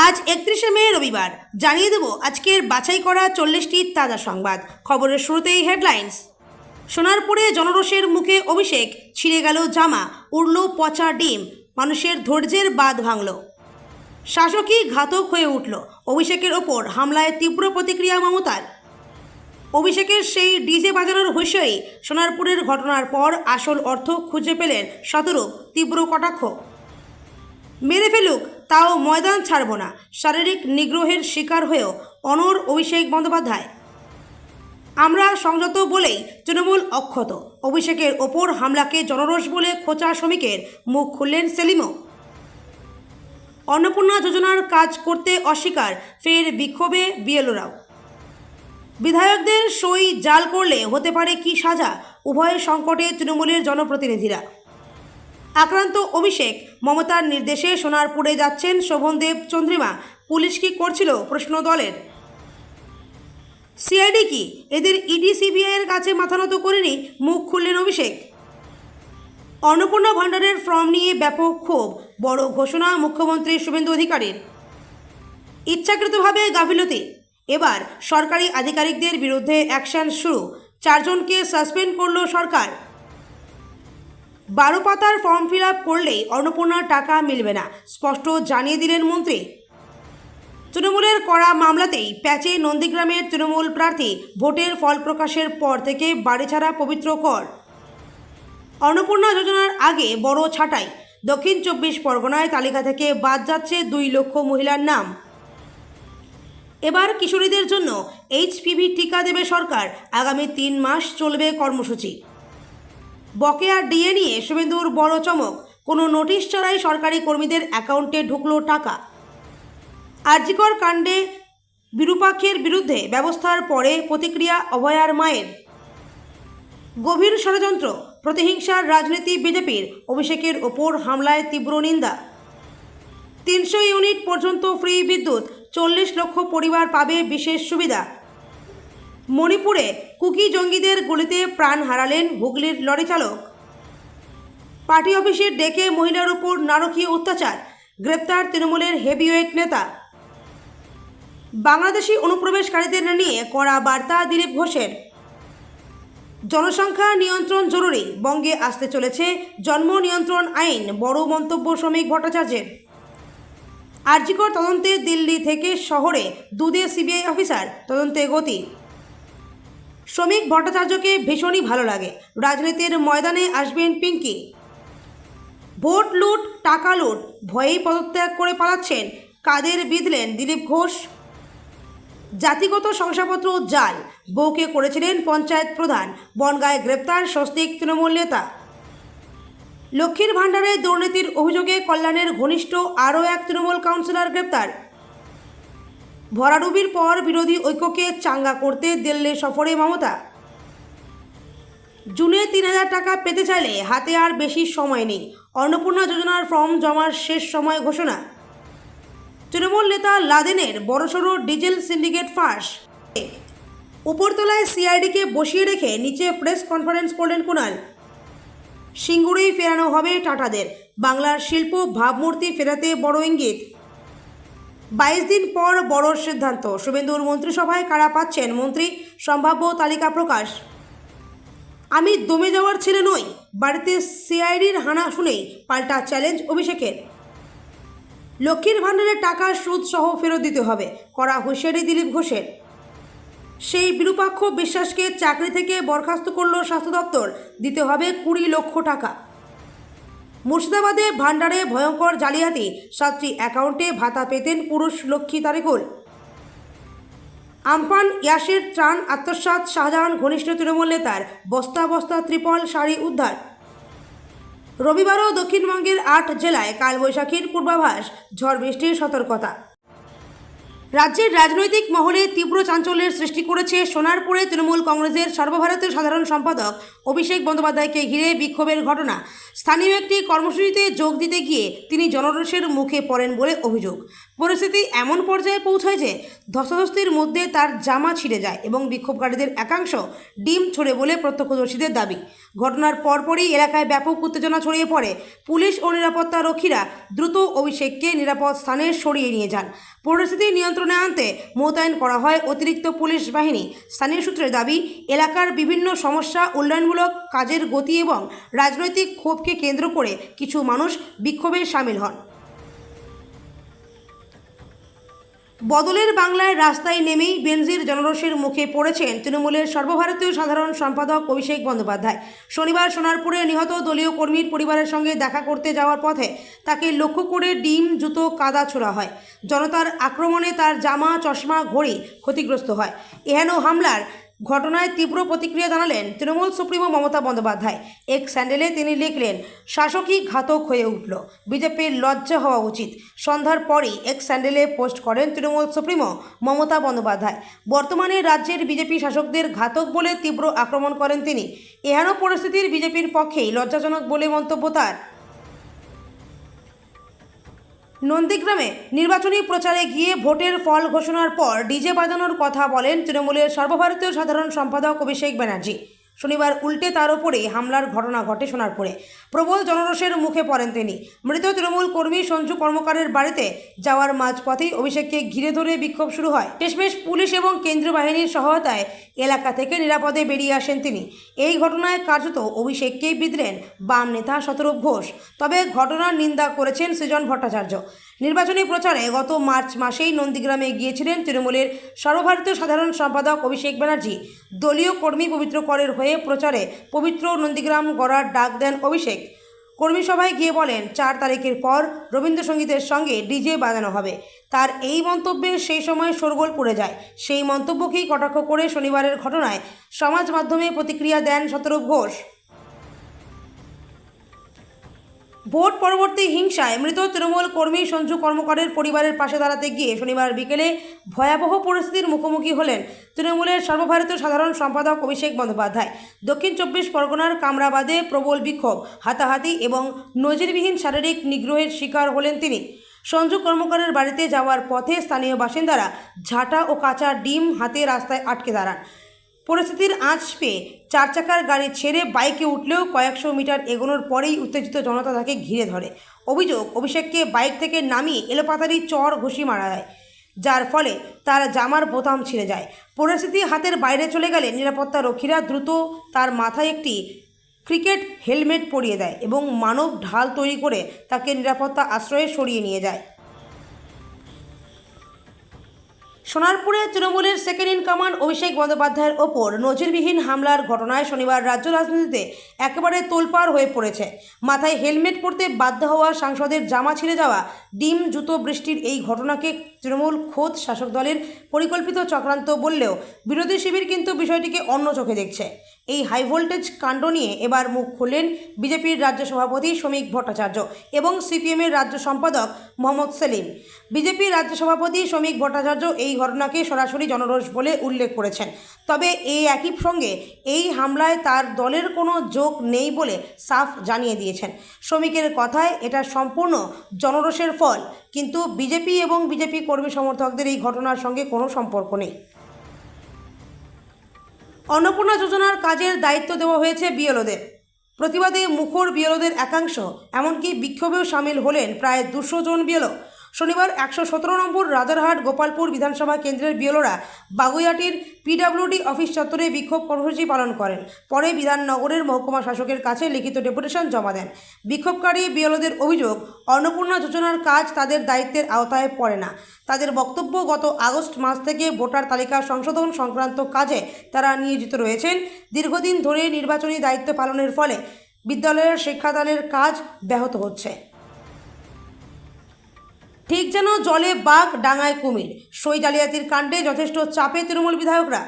আজ 31শে মে রবিবার। জানিয়ে দেব আজকের বাছাই করা 40টি তাজা সংবাদ। খবরের শুরুতেই হেডলাইন্স। সোনারপুরে জনরোষের মুখে অভিষেক, ছিঁড়ে গেল জামা, উড়ল পচা ডিম, মানুষের ধৈর্যের বাঁধ ভাঙল। শাসকই ঘাতক হয়ে উঠল, অভিষেকের ওপর হামলায় তীব্র প্রতিক্রিয়া মমতার। অভিষেকের সেই ডিজে বাজানোর হুঁশিয়ারি, সোনারপুরের ঘটনার পর আসল অর্থ খুঁজে পেলেন শতরূপ, তীব্র কটাক্ষ। মেরে ফেলুক তাও ময়দান ছাড়ব না, শারীরিক নিগ্রহের শিকার হয়েও অনড় অভিষেক বন্দ্যোপাধ্যায়। আমরা সংযত বলেই তৃণমূল অক্ষত, অভিষেকের ওপর হামলাকে জনরোষ বলে খোঁচা শ্রমিকের, মুখ খুললেন সেলিমও। অন্নপূর্ণা যোজনার কাজ করতে অস্বীকার, ফের বিক্ষোভে বিএলওরাও। বিধায়কদের সই জাল করলে হতে পারে কি সাজা, উভয় সংকটে তৃণমূলের জনপ্রতিনিধিরা। আক্রান্ত অভিষেক, মমতার নির্দেশে সোনারপুরে যাচ্ছেন শোভনদেব চন্দ্রিমা, পুলিশ কি করছিল প্রশ্ন দলের। সিআইডি কি, এদের ইডি সিবিআইয়ের কাছে মাথা নত করেনি, মুখ খুললেন অভিষেক। অন্নপূর্ণা ভাণ্ডারের ফর্ম নিয়ে ব্যাপক ক্ষোভ, বড় ঘোষণা মুখ্যমন্ত্রী শুভেন্দু অধিকারীর। ইচ্ছাকৃতভাবে গাফিলতি, এবার সরকারি আধিকারিকদের বিরুদ্ধে অ্যাকশন শুরু, 4 জনকে সাসপেন্ড করল সরকার। 12 পাতার ফর্ম ফিল আপ করলেই অন্নপূর্ণার টাকা মিলবে না, স্পষ্ট জানিয়ে দিলেন মন্ত্রী। তৃণমূলের করা মামলাতেই প্যাচে নন্দীগ্রামের তৃণমূল প্রার্থী, ভোটের ফল প্রকাশের পর থেকে বাড়ি ছাড়া পবিত্র কর। অন্নপূর্ণা যোজনার আগে বড় ছাঁটাই, দক্ষিণ 24 পরগনায় তালিকা থেকে বাদ যাচ্ছে 2 লক্ষ মহিলার নাম। এবার কিশোরীদের জন্য HPV টিকা দেবে সরকার, আগামী 3 মাস চলবে কর্মসূচি। বকেয়া ডিএ নিয়ে শুভেন্দুর বড় চমক, কোনো নোটিশ ছাড়াই সরকারি কর্মীদের অ্যাকাউন্টে ঢুকলো টাকা। আরজিকর কাণ্ডে বিরূপাক্ষের বিরুদ্ধে ব্যবস্থার পরে প্রতিক্রিয়া অভয়ার মায়ের। গভীর ষড়যন্ত্র, প্রতিহিংসার রাজনীতি বিজেপির, অভিষেকের ওপর হামলায় তীব্র নিন্দা। 300 ইউনিট পর্যন্ত ফ্রি বিদ্যুৎ, 40 লক্ষ পরিবার পাবে বিশেষ সুবিধা। মণিপুরে কুকি জঙ্গিদের গুলিতে প্রাণ হারালেন হুগলির লরি চালক। পার্টি অফিসে ডেকে মহিলার উপর নারকীয় অত্যাচার, গ্রেপ্তার তৃণমূলের হেভিওয়েট নেতা। বাংলাদেশি অনুপ্রবেশকারীদের নিয়ে কড়া বার্তা দিলীপ ঘোষের। জনসংখ্যা নিয়ন্ত্রণ জরুরি, বঙ্গে আসতে চলেছে জন্ম নিয়ন্ত্রণ আইন, বড় মন্তব্য শ্রমিক ভট্টাচার্যের। আরজিকর তদন্তে দিল্লি থেকে শহরে 2 সিবিআই অফিসার, তদন্তে গতি। শ্রমিক ভট্টাচার্যকে ভীষণই ভালো লাগে, রাজনীতির ময়দানে আসবেন পিঙ্কি। ভোট লুট, টাকা লুট, ভয়েই পদত্যাগ করে পালাচ্ছেন, কাদের বিঁধলেন দিলীপ ঘোষ। জাতিগত শংসাপত্র জাল, বউকে করেছিলেন পঞ্চায়েত প্রধান, বনগাঁয় গ্রেপ্তার স্বস্তিক তৃণমূল নেতা। লক্ষ্মীর ভাণ্ডারে দুর্নীতির অভিযোগে কল্যাণের ঘনিষ্ঠ আরও এক তৃণমূল কাউন্সিলর গ্রেপ্তার। ভরাডুবির পর বিরোধী ঐক্যকে চাঙ্গা করতে দিল্লি সফরে মমতা। জুনে 3000 টাকা পেতে চাইলে হাতে আর বেশি সময় নেই, অন্নপূর্ণা যোজনার ফর্ম জমার শেষ সময় ঘোষণা। তৃণমূল নেতা লাদেনের বড়সড় ডিজেল সিন্ডিকেট ফাঁস। উপরতলায় সিআইডিকে বসিয়ে রেখে নিচে প্রেস কনফারেন্স করলেন কুণাল। সিঙ্গুরেই ফেরানো হবে টাটাদের, বাংলার শিল্প ভাবমূর্তি ফেরাতে বড় ইঙ্গিত। 22 দিন পর বড় সিদ্ধান্ত, শুভেন্দুর মন্ত্রিসভায় কারা পাচ্ছেন মন্ত্রী, সম্ভাব্য তালিকা প্রকাশ। আমি দমে যাওয়ার ছেলে নই, বাড়িতে সিআইডির হানা শুনেই পাল্টা চ্যালেঞ্জ অভিষেকের। লক্ষ্মীর ভাণ্ডারের টাকা সুদ সহ ফেরত দিতে হবে, করা হুঁশিয়ারি দিলীপ ঘোষের। সেই বিরূপাক্ষ বিশ্বাসকে চাকরি থেকে বরখাস্ত করল স্বাস্থ্য দপ্তর, দিতে হবে 20 লক্ষ টাকা। মুর্শিদাবাদে ভাণ্ডারে ভয়ঙ্কর জালিয়াতি, 7টি অ্যাকাউন্টে ভাতা পেতেন পুরুষ লক্ষ্মী তারিকুল। আমফান ইয়াসের ত্রাণ আত্মসাৎ, শাহজাহান ঘনিষ্ঠ তৃণমূল নেতার, বস্তা বস্তা ত্রিপল শাড়ি উদ্ধার। রবিবারও দক্ষিণবঙ্গের 8 জেলায় কালবৈশাখীর পূর্বাভাস, ঝড় বৃষ্টির সতর্কতা। রাজ্যের রাজনৈতিক মহলে তীব্র চাঞ্চল্যের সৃষ্টি করেছে সোনারপুরে তৃণমূল কংগ্রেসের সর্বভারতীয় সাধারণ সম্পাদক অভিষেক বন্দ্যোপাধ্যায়কে ঘিরে বিক্ষোভের ঘটনা। স্থানীয় একটি কর্মসূচিতে যোগ দিতে গিয়ে তিনি জনরোষের মুখে পড়েন বলে অভিযোগ। পরিস্থিতি এমন পর্যায়ে পৌঁছায় যে ধস্তাধস্তির মধ্যে তার জামা ছিঁড়ে যায় এবং বিক্ষোভকারীদের একাংশ ডিম ছোড়ে বলে প্রত্যক্ষদর্শীদের দাবি। ঘটনার পরপরই এলাকায় ব্যাপক উত্তেজনা ছড়িয়ে পড়ে। পুলিশ ও নিরাপত্তা রক্ষীরা দ্রুত অভিষেককে নিরাপদ স্থানে সরিয়ে নিয়ে যান। পরিস্থিতি নিয়ন্ত্রণে আনতে মোতায়েন করা হয় অতিরিক্ত পুলিশ বাহিনী। স্থানীয় সূত্রের দাবি, এলাকার বিভিন্ন সমস্যা, উন্নয়নমূলক কাজের গতি এবং রাজনৈতিক ক্ষোভকে কেন্দ্র করে কিছু মানুষ বিক্ষোভে সামিল হন। বদলের বাংলায় রাস্তায় নেমেই বেনজির জনরোষের মুখে পড়েছেন তৃণমূলের সর্বভারতীয় সাধারণ সম্পাদক অভিষেক বন্দ্যোপাধ্যায়। শনিবার সোনারপুরে নিহত দলীয় কর্মীর পরিবারের সঙ্গে দেখা করতে যাওয়ার পথে তাকে লক্ষ্য করে ডিম, জুতো, কাদা ছোড়া হয়। জনতার আক্রমণে তার জামা, চশমা, ঘড়ি ক্ষতিগ্রস্ত হয়। এহেন হামলার ঘটনায় তীব্র প্রতিক্রিয়া জানালেন তৃণমূল সুপ্রিমো মমতা বন্দ্যোপাধ্যায়। এক স্যান্ডেলে তিনি লিখলেন, শাসকই ঘাতক হয়ে উঠল, বিজেপির লজ্জা হওয়া উচিত। সন্ধ্যার পরই এক স্যান্ডেলে পোস্ট করেন তৃণমূল সুপ্রিমো মমতা বন্দ্যোপাধ্যায়। বর্তমানে রাজ্যের বিজেপি শাসকদের ঘাতক বলে তীব্র আক্রমণ করেন তিনি। এহেন পরিস্থিতির বিজেপির পক্ষেই লজ্জাজনক বলে মন্তব্য তার। নন্দীগ্রামে নির্বাচনী প্রচারে গিয়ে ভোটের ফল ঘোষণার পর ডিজে বাজানোর কথা বলেন তৃণমূলের সর্বভারতীয় সাধারণ সম্পাদক অভিষেক ব্যানার্জি। শনিবার উল্টে তার ওপরে হামলার ঘটনা ঘটে সোনারপুরে। প্রবল জনরোষের মুখে পড়েন তিনি। মৃত তৃণমূল কর্মী সঞ্জু কর্মকারের বাড়িতে যাওয়ার মাঝপথেই অভিষেককে ঘিরে ধরে বিক্ষোভ শুরু হয়। শেষমেশ পুলিশ এবং কেন্দ্রীয় বাহিনীর সহায়তায় এলাকা থেকে নিরাপদে বেরিয়ে আসেন তিনি। এই ঘটনায় কার্যত অভিষেককেই বিঁধলেন বাম নেতা শতরূপ ঘোষ। তবে ঘটনার নিন্দা করেছেন সৃজন ভট্টাচার্য। নির্বাচনী প্রচারে গত মার্চ মাসেই নন্দীগ্রামে গিয়েছিলেন তৃণমূলের সর্বভারতীয় সাধারণ সম্পাদক অভিষেক ব্যানার্জি। দলীয় কর্মী পবিত্র করের হয়ে প্রচারে পবিত্র নন্দীগ্রাম গড়ার ডাক দেন অভিষেক। কর্মী সভায় গিয়ে বলেন, 4 তারিখের পর রবীন্দ্রসঙ্গীতের সঙ্গে ডিজে বাজানো হবে। তার এই মন্তব্যে সেই সময় শোরগোল পড়ে যায়। সেই মন্তব্যকেই কটাক্ষ করে শনিবারের ঘটনায় সমাজ মাধ্যমে প্রতিক্রিয়া দেন শতরূপ ঘোষ। ভোট পরবর্তী হিংসায় মৃত তৃণমূল কর্মী সঞ্জু কর্মকারের পরিবারের পাশে দাঁড়াতে গিয়ে শনিবার বিকেলে ভয়াবহ পরিস্থিতির মুখোমুখি হলেন তৃণমূলের সর্বভারতীয় সাধারণ সম্পাদক অভিষেক বন্দ্যোপাধ্যায়। দক্ষিণ 24 পরগনার কামরাবাদে প্রবল বিক্ষোভ, হাতাহাতি এবং নজিরবিহীন শারীরিক নিগ্রহের শিকার হলেন তিনি। সঞ্জু কর্মকারের বাড়িতে যাওয়ার পথে স্থানীয় বাসিন্দারা ঝাঁটা ও কাঁচা ডিম হাতে রাস্তায় আটকে দাঁড়ান। পরিস্থিতির আঁচ পেয়ে 4 চাকার গাড়ি ছেড়ে বাইকে উঠলেও কয়েকশো মিটার এগোনোর পরেই উত্তেজিত জনতা তাকে ঘিরে ধরে। অভিযোগ, অভিষেককে বাইক থেকে নামিয়ে এলোপাতাড়ি চড় ঘুষি মারা হয়, যার ফলে তার জামার বোতাম ছিঁড়ে যায়। পরিস্থিতি হাতের বাইরে চলে গেলে নিরাপত্তা রক্ষীরা দ্রুত তার মাথায় একটি ক্রিকেট হেলমেট পরিয়ে দেয় এবং মানব ঢাল তৈরি করে তাকে নিরাপত্তা আশ্রয়ে সরিয়ে নিয়ে যায়। সোনারপুরে তৃণমূলের সেকেন্ড ইন কমান্ড অভিষেক বন্দ্যোপাধ্যায়ের ওপর নজিরবিহীন হামলার ঘটনায় শনিবার রাজ্য রাজনীতিতে একেবারে তোলপাড় হয়ে পড়েছে। মাথায় হেলমেট পরতে বাধ্য হওয়া সাংসদের জামা ছিঁড়ে যাওয়া, ডিম, জুতো বৃষ্টির এই ঘটনাকে তৃণমূল খোদ শাসক দলের পরিকল্পিত চক্রান্ত বললেও বিরোধী শিবির কিন্তু বিষয়টিকে অন্য চোখে দেখছে। এই হাই ভোল্টেজ কাণ্ড নিয়ে এবার মুখ খুললেন বিজেপির রাজ্য সভাপতি শ্রমিক ভট্টাচার্য এবং সিপিএমের রাজ্য সম্পাদক মোহাম্মদ সেলিম। বিজেপির রাজ্য সভাপতি শ্রমিক ভট্টাচার্য এই ঘটনাকে সরাসরি জনরোষ বলে উল্লেখ করেছেন। তবে এই একই সঙ্গে এই হামলায় তার দলের কোনো যোগ নেই বলে সাফ জানিয়ে দিয়েছেন। শ্রমিকের কথায় এটা সম্পূর্ণ জনরোষের ফল, কিন্তু বিজেপি এবং বিজেপি কর্মী সমর্থকদের এই ঘটনার সঙ্গে কোনো সম্পর্ক নেই। অন্নপূর্ণা যোজনার কাজের দায়িত্ব দেওয়া হয়েছে বিএলওদের। প্রতিবাদে মুখর বিএলওদের একাংশ, এমনকি বিক্ষোভেও সামিল হলেন প্রায় 200 জন বিএলও। শনিবার 117 নম্বর রাজারহাট গোপালপুর বিধানসভা কেন্দ্রের বিএলওরা বাগুইয়াটির পিডব্লিউডি অফিস চত্বরে বিক্ষোভ কর্মসূচি পালন করেন। পরে বিধাননগরের মহকুমা শাসকের কাছে লিখিত ডেপুটেশন জমা দেন। বিক্ষোভকারী বিএলওদের অভিযোগ, অন্নপূর্ণা যোজনার কাজ তাদের দায়িত্বের আওতায় পড়ে না। তাদের বক্তব্য, গত আগস্ট মাস থেকে ভোটার তালিকা সংশোধন সংক্রান্ত কাজে তারা নিয়োজিত রয়েছেন। দীর্ঘদিন ধরে নির্বাচনী দায়িত্ব পালনের ফলে বিদ্যালয়ের শিক্ষাদানের কাজ ব্যাহত হচ্ছে। ঠিক যেন জলে বাঘ, ডাঙায় কুমির। সই জালিয়াতির কাণ্ডে যথেষ্ট চাপে তৃণমূল বিধায়করা।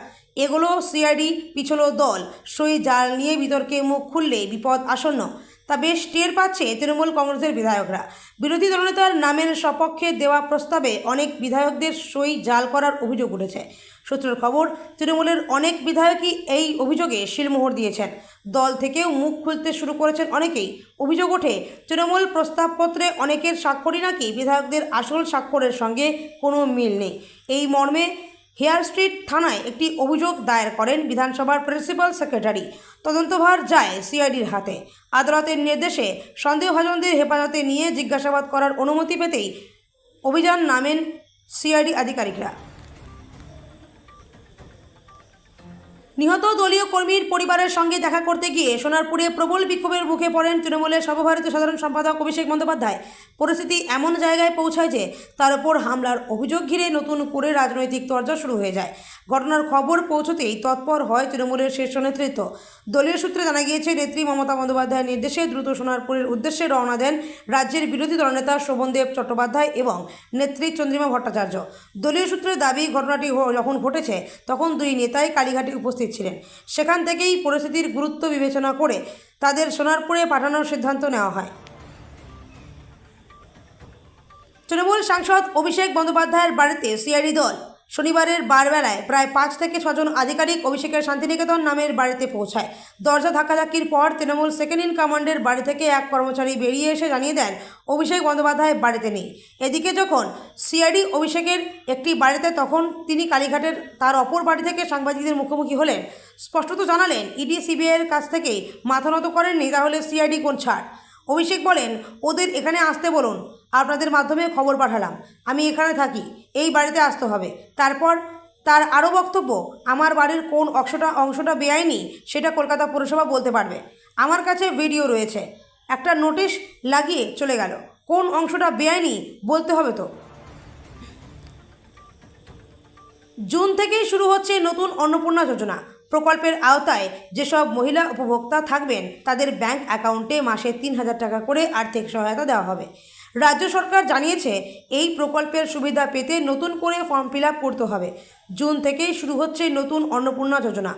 এগুলো সিআইডি, পিছলো দল। সই জাল নিয়ে বিতর্কে মুখ খুললে বিপদ আসন্ন। তা বেশ টের পাচ্ছে তৃণমূল কংগ্রেসের বিধায়করা। বিরোধী দলনেতার নামের সপক্ষে দেওয়া প্রস্তাবে অনেক বিধায়কদের সই জাল করার অভিযোগ উঠেছে। সূত্রের খবর, তৃণমূলের অনেক বিধায়কই এই অভিযোগে শিলমোহর দিয়েছেন। দল থেকেও মুখ খুলতে শুরু করেছেন অনেকেই। অভিযোগ ওঠে, তৃণমূল প্রস্তাবপত্রে অনেকের স্বাক্ষরই নাকি বিধায়কদের আসল স্বাক্ষরের সঙ্গে কোনো মিল নেই। এই মর্মে হেয়ার স্ট্রিট থানায় একটি অভিযোগ দায়ের করেন বিধানসভার প্রিন্সিপাল সেক্রেটারি। তদন্তভার যায় সিআইডির হাতে। আদালতের নির্দেশে সন্দেহভাজনদের হেফাজতে নিয়ে জিজ্ঞাসাবাদ করার অনুমতি পেতেই অভিযান নামেন সিআইডি আধিকারিকরা। নিহত দলীয় কর্মীর পরিবারের সঙ্গে দেখা করতে গিয়ে সোনারপুরে প্রবল বিক্ষোভের মুখে পড়েন তৃণমূলের সর্বভারতীয় সাধারণ সম্পাদক অভিষেক বন্দ্যোপাধ্যায়। পরিস্থিতি এমন জায়গায় পৌঁছায় যে তার উপর হামলার অভিযোগ ঘিরে নতুন করে রাজনৈতিক তরজা শুরু হয়ে যায়। ঘটনার খবর পৌঁছতেই তৎপর হয় তৃণমূলের শীর্ষ নেতৃত্ব। দলীয় সূত্রে জানা গিয়েছে, নেত্রী মমতা বন্দ্যোপাধ্যায়ের নির্দেশে দ্রুত সোনারপুরের উদ্দেশ্যে রওনা দেন রাজ্যের বিরোধী দলনেতা শোভনদেব চট্টোপাধ্যায় এবং নেত্রী চন্দ্রিমা ভট্টাচার্য। দলীয় সূত্রের দাবি, ঘটনাটি যখন ঘটেছে তখন দুই নেতাই কালীঘাটে উপস্থিত ছিলেন। সেখান থেকেই পরিস্থিতির গুরুত্ব বিবেচনা করে তাদের সোনারপুরে পাঠানোর সিদ্ধান্ত নেওয়া হয়। তৃণমূল সাংসদ অভিষেক বন্দ্যোপাধ্যায়ের বাড়িতে সিআইডি দল শনিবারের বারবেলায় প্রায় 5 থেকে 6 জন আধিকারিক অভিষেকের শান্তিনিকেতন নামের বাড়িতে পৌঁছায়। দরজা ধাক্কাধাক্কির পর তৃণমূল সেকেন্ড ইন কমান্ডের বাড়ি থেকে এক কর্মচারী বেরিয়ে এসে জানিয়ে দেন অভিষেক বন্দ্যোপাধ্যায় বাড়িতে নেই। এদিকে যখন সিআইডি অভিষেকের একটি বাড়িতে, তখন তিনি কালীঘাটের তার অপর বাড়ি থেকে সাংবাদিকদের মুখোমুখি হলেন। স্পষ্টত জানালেন, ইডি সিবিআইয়ের কাছ থেকেই মাথা নত করেননি, তাহলে সিআইডি কোন ছাড়। অভিষেক বলেন, ওদের এখানে আসতে বলুন, আপনাদের মাধ্যমে খবর পাঠালাম, আমি এখানে থাকি, এই বাড়িতে আসতে হবে। তারপর তার আরও বক্তব্য, আমার বাড়ির কোন অংশটা বেআইনি সেটা কলকাতা পুরসভা বলতে পারবে। আমার কাছে ভিডিও রয়েছে। একটা নোটিশ লাগিয়ে চলে গেল, কোন অংশটা বেআইনি বলতে হবে তো। জুন থেকেই শুরু হচ্ছে নতুন অন্নপূর্ণা যোজনা প্রকল্পের আওতায় যেসব মহিলা উপভোক্তা থাকবেন তাদের ব্যাংক অ্যাকাউন্টে মাসে 3,000 টাকা করে আর্থিক সহায়তা দেওয়া হবে। রাজ্য সরকার জানিয়েছে, এই প্রকল্পের সুবিধা পেতে নতুন করে ফর্ম ফিল আপ করতে হবে। জুন থেকেই শুরু হচ্ছে নতুন অন্নপূর্ণা যোজনা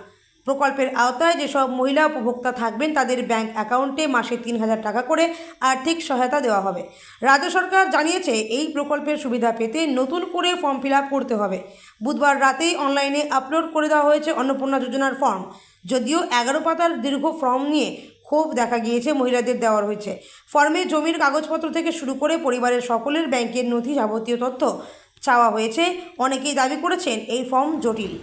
প্রকল্পের আওতায় যেসব মহিলা উপভোক্তা থাকবেন তাদের ব্যাংক অ্যাকাউন্টে মাসে 3,000 টাকা করে আর্থিক সহায়তা দেওয়া হবে। রাজ্য সরকার জানিয়েছে, এই প্রকল্পের সুবিধা পেতে নতুন করে ফর্ম ফিল আপ করতে হবে। বুধবার রাতেই অনলাইনে আপলোড করে দেওয়া হয়েছে অন্নপূর্ণা যোজনার ফর্ম। যদিও 11 পাতার দীর্ঘ ফর্ম নিয়ে ক্ষোভ দেখা গিয়েছে মহিলাদের দেওয়া হয়েছে। ফর্মে জমির কাগজপত্র থেকে শুরু করে পরিবারের সকলের ব্যাংকের নথি যাবতীয় তথ্য চাওয়া হয়েছে। অনেকেই দাবি করেছেন এই ফর্ম জটিল।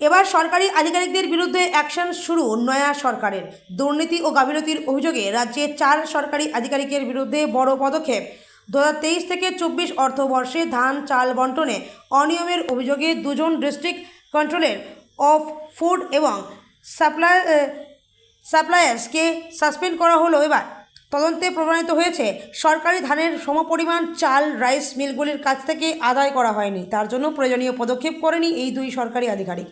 এবার সরকারি আধিকারিকদের বিরুদ্ধে অ্যাকশন শুরু নয়া সরকারের। দুর্নীতি ও গাফিলতির অভিযোগে রাজ্যে 4 সরকারি আধিকারিকের বিরুদ্ধে বড় পদক্ষেপ। 2023 থেকে 24 অর্থবর্ষে ধান চাল বন্টনে অনিয়মের অভিযোগে 2 জন ডিস্ট্রিক্ট কন্ট্রোলার অফ ফুড এবং সাপ্লায়ার্সকে সাসপেন্ড করা হলো। এবার তদন্তে প্রমাণিত হয়েছে, সরকারি ধানের সমপরিমাণ চাল রাইস মিলগুলির কাছ থেকে আদায় করা হয়নি। তার জন্য প্রয়োজনীয় পদক্ষেপ করেনি এই 2 সরকারি আধিকারিক।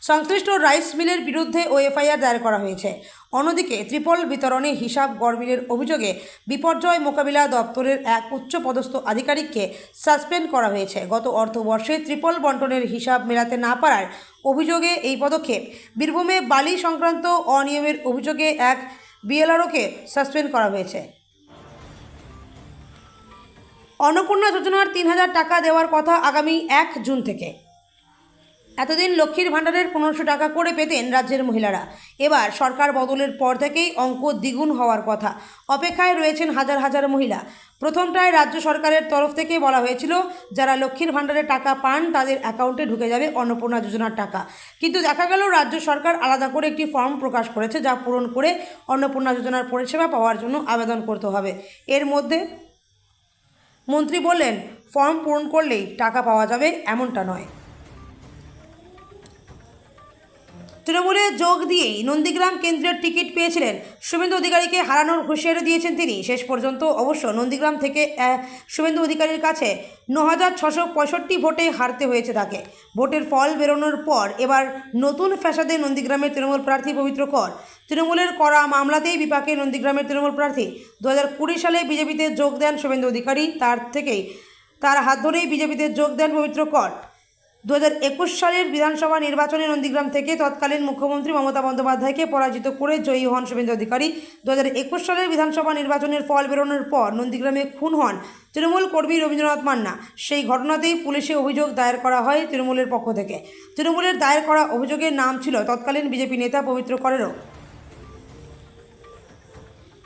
সংশ্লিষ্ট রাইস মিলের বিরুদ্ধে এফআইআর দায়ের করা হয়েছে। অন্যদিকে ত্রিপল বিতরণে হিসাব গড়মিলের অভিযোগে বিপর্যয় মোকাবিলা দপ্তরের এক উচ্চপদস্থ আধিকারিককে সাসপেন্ড করা হয়েছে। গত অর্থবর্ষে ত্রিপল বন্টনের হিসাব মেলাতে না পারার অভিযোগে এই পদক্ষেপ। বীরভূমে বালি সংক্রান্ত অনিয়মের অভিযোগে এক বিএলআরওকে সাসপেন্ড করা হয়েছে। অন্নপূর্ণা যোজনার 3,000 টাকা দেওয়ার কথা আগামী 1 জুন থেকে। এতদিন লক্ষ্মীর ভাণ্ডারের 1500 টাকা করে পেতেন রাজ্যের মহিলারা। এবার সরকার বদলের পর থেকেই অঙ্ক দ্বিগুণ হওয়ার কথা। অপেক্ষায় রয়েছেন হাজার হাজার মহিলা। প্রথমটায় রাজ্য সরকারের তরফ থেকে বলা হয়েছিল, যারা লক্ষ্মীর ভাণ্ডারের টাকা পান তাদের অ্যাকাউন্টে ঢুকে যাবে অন্নপূর্ণা যোজনার টাকা। কিন্তু দেখা গেল রাজ্য সরকার আলাদা করে একটি ফর্ম প্রকাশ করেছে, যা পূরণ করে অন্নপূর্ণা যোজনার পরিষেবা পাওয়ার জন্য আবেদন করতে হবে। এর মধ্যে মন্ত্রী বললেন, ফর্ম পূরণ করলেই টাকা পাওয়া যাবে, এমনটা নয়। তৃণমূলে যোগ দিয়েই নন্দীগ্রাম কেন্দ্রের টিকিট পেয়েছিলেন শুভেন্দু অধিকারীকে হারানোর হুঁশিয়ারি দিয়েছেন তিনি। শেষ পর্যন্ত অবশ্য নন্দীগ্রাম থেকে শুভেন্দু অধিকারীর কাছে 9,665 ভোটে হারতে হয়েছে তাকে। ভোটের ফল বেরোনোর পর এবার নতুন ফ্যাসাদে নন্দীগ্রামের তৃণমূল প্রার্থী পবিত্র কর। তৃণমূলের করা মামলাতেই বিপাকে নন্দীগ্রামের তৃণমূল প্রার্থী। 2020 সালে বিজেপিতে যোগ দেন শুভেন্দু অধিকারী, তার হাত ধরেই বিজেপিতে যোগ দেন পবিত্র কর। 2021 সালের বিধানসভা নির্বাচনে নন্দীগ্রাম থেকে তৎকালীন মুখ্যমন্ত্রী মমতা বন্দ্যোপাধ্যায়কে পরাজিত করে জয়ী হন শুভেন্দু অধিকারী। 2021 সালের বিধানসভা নির্বাচনের ফল বেরোনোর পর নন্দীগ্রামে খুন হন তৃণমূল কর্মী রবীন্দ্রনাথ মান্না। সেই ঘটনাতেই পুলিশে অভিযোগ দায়ের করা হয় তৃণমূলের পক্ষ থেকে। তৃণমূলের দায়ের করা অভিযোগের নাম ছিল তৎকালীন বিজেপি নেতা পবিত্র করেরও।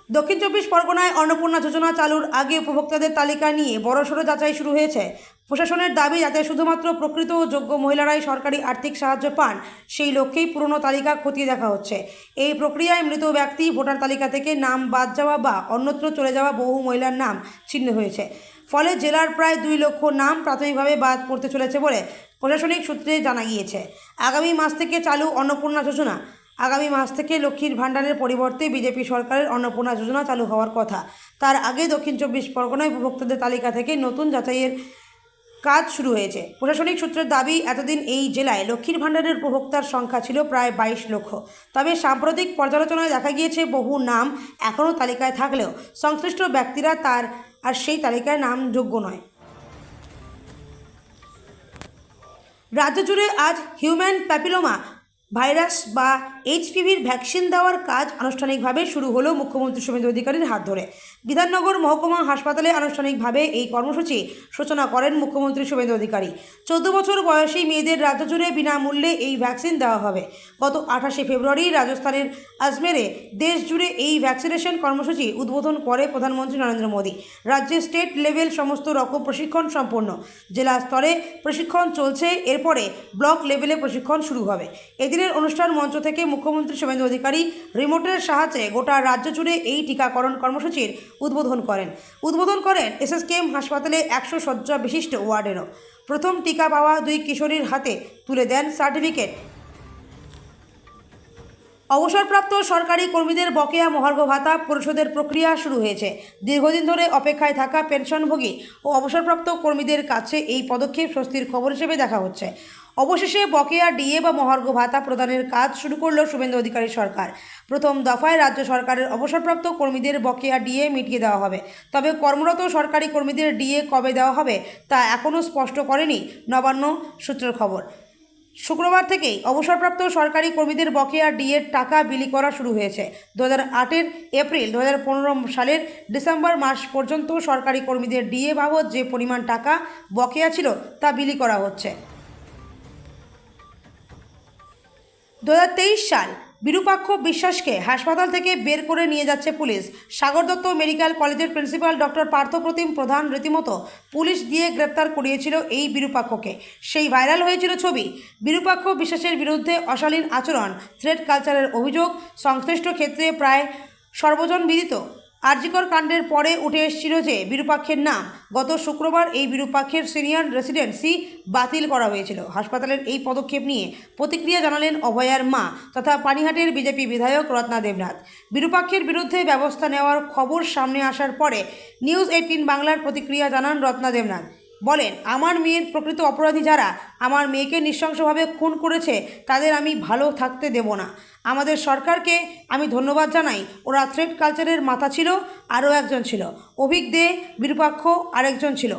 দক্ষিণ চব্বিশ পরগনায় অন্নপূর্ণা যোজনা চালুর আগে উপভোক্তাদের তালিকা নিয়ে বড়সড় যাচাই শুরু হয়েছে। প্রশাসনের দাবি যাতে শুধুমাত্র প্রকৃত ও যোগ্য মহিলারাই সরকারি আর্থিক সাহায্য পান, সেই লক্ষ্যেই পুরনো তালিকা খতিয়ে দেখা হচ্ছে। এই প্রক্রিয়ায় মৃত ব্যক্তি, ভোটার তালিকা থেকে নাম বাদ যাওয়া বা অন্যত্র চলে যাওয়া বহু মহিলার নাম চিহ্নিত হয়েছে। ফলে জেলার প্রায় 2 লক্ষ নাম প্রাথমিকভাবে বাদ পড়তে চলেছে বলে প্রশাসনিক সূত্রে জানা গিয়েছে। আগামী মাস থেকে চালু অন্নপূর্ণা যোজনা। আগামী মাস থেকে লক্ষ্মীর ভাণ্ডারের পরিবর্তে বিজেপি সরকারের অন্নপূর্ণা যোজনা চালু হওয়ার কথা। তার আগে দক্ষিণ চব্বিশ পরগনায় উপভোক্তাদের তালিকা থেকে নতুন যাচাইয়ের কাজ শুরু হয়েছে। প্রশাসনিক সূত্রের দাবি, এতদিন এই জেলায় লক্ষ্মীর ভাণ্ডারের উপভোক্তার সংখ্যা ছিল প্রায় 22 লক্ষ। তবে সাম্প্রতিক পর্যালোচনায় দেখা গিয়েছে বহু নাম এখনও তালিকায় থাকলেও সংশ্লিষ্ট ব্যক্তিরা আর সেই তালিকায় নাম যোগ্য নয়। রাজ্য জুড়ে আজ হিউম্যান প্যাপিলোমা ভাইরাস বা HPVর ভ্যাকসিন দেওয়ার কাজ আনুষ্ঠানিকভাবে শুরু হলো মুখ্যমন্ত্রী শুভেন্দু অধিকারীর হাত ধরে। বিধাননগর মহকুমা হাসপাতালে আনুষ্ঠানিকভাবে এই কর্মসূচি সূচনা করেন মুখ্যমন্ত্রী শুভেন্দু অধিকারী। 14 বছর বয়সী মেয়েদের রাজ্য জুড়ে বিনামূল্যে এই ভ্যাকসিন দেওয়া হবে। গত 28শে ফেব্রুয়ারি রাজস্থানের আজমেরে দেশ জুড়ে এই ভ্যাকসিনেশন কর্মসূচি উদ্বোধন করে প্রধানমন্ত্রী নরেন্দ্র মোদী। রাজ্যে স্টেট লেভেল সমস্ত রকম প্রশিক্ষণ সম্পন্ন, জেলা স্তরে প্রশিক্ষণ চলছে, এরপরে ব্লক লেভেলে প্রশিক্ষণ শুরু হবে। এদিনের অনুষ্ঠান মঞ্চ থেকে মুখ্যমন্ত্রী শুভেন্দু অধিকারী রিমোটের সাহায্যে গোটা রাজ্য জুড়ে এই টিকাকরণ কর্মসূচির উদ্বোধন করেন SSKM হাসপাতালে 100 শয্যা বিশিষ্ট ওয়ার্ডেরও। প্রথম টিকা পাওয়া 2 কিশোরীর হাতে তুলে দেন সার্টিফিকেট। অবসরপ্রাপ্ত সরকারি কর্মীদের বকেয়া মহার্ঘ ভাতা পরিশোধের প্রক্রিয়া শুরু হয়েছে। দীর্ঘদিন ধরে অপেক্ষায় থাকা পেনশনভোগী ও অবসরপ্রাপ্ত কর্মীদের কাছে এই পদক্ষেপ স্বস্তির খবর হিসেবে দেখা হচ্ছে। অবশেষে বকেয়া ডিএ বা মহার্ঘ ভাতা প্রদানের কাজ শুরু করল শুভেন্দু অধিকারী সরকার। প্রথম দফায় রাজ্য সরকারের অবসরপ্রাপ্ত কর্মীদের বকেয়া ডিএ মিটিয়ে দেওয়া হবে। তবে কর্মরত সরকারি কর্মীদের ডিএ কবে দেওয়া হবে তা এখনও স্পষ্ট করেনি নবান্ন সূত্রের খবর। শুক্রবার থেকেই অবসরপ্রাপ্ত সরকারি কর্মীদের বকেয়া ডিএর টাকা বিলি করা শুরু হয়েছে। 2008 এপ্রিল 2015 সালের ডিসেম্বর মাস পর্যন্ত সরকারি কর্মীদের ডিএ বাবদ যে পরিমাণ টাকা বকেয়া ছিল তা বিলি করা হচ্ছে। 2023 সাল বিরূপাক্ষ বিশ্বাসকে হাসপাতাল থেকে বের করে নিয়ে যাচ্ছে পুলিশ। সাগর দত্ত মেডিকেল কলেজের প্রিন্সিপাল ডক্টর পার্থপ্রতিম প্রধান রীতিমতো পুলিশ দিয়ে গ্রেপ্তার করিয়েছিল এই বিরূপাক্ষকে। সেই ভাইরাল হয়েছিল ছবি। বিরূপাক্ষ বিশ্বাসের বিরুদ্ধে অশালীন আচরণ, থ্রেট কালচারের অভিযোগ সংশ্লিষ্ট ক্ষেত্রে প্রায় সর্বজনবিদিত। আরজিকর কাণ্ডের পরে উঠে এসেছিল যে বিরূপাক্ষের নাম। গত শুক্রবার এই বিরূপাক্ষের সিনিয়র রেসিডেন্সি বাতিল করা হয়েছিল। হাসপাতালের এই পদক্ষেপ নিয়ে প্রতিক্রিয়া জানালেন অভয়ার মা তথা পানিহাটির বিজেপি বিধায়ক রত্না দেবনাথ। বিরূপাক্ষের বিরুদ্ধে ব্যবস্থা নেওয়ার খবর সামনে আসার পরে নিউজ 18 বাংলার প্রতিক্রিয়া জানান রত্না দেবনাথ। বলেন, আমার মেয়ের প্রকৃত অপরাধী যারা আমার মেয়েকে নৃশংসভাবে খুন করেছে তাদের আমি ভালো থাকতে দেব না। আমাদের সরকারকে আমি ধন্যবাদ জানাই। ওরা থ্রেট কালচারের মাথা ছিল, আরও একজন ছিল অভিক দে, বিরূপাক্ষ আরেকজন ছিল।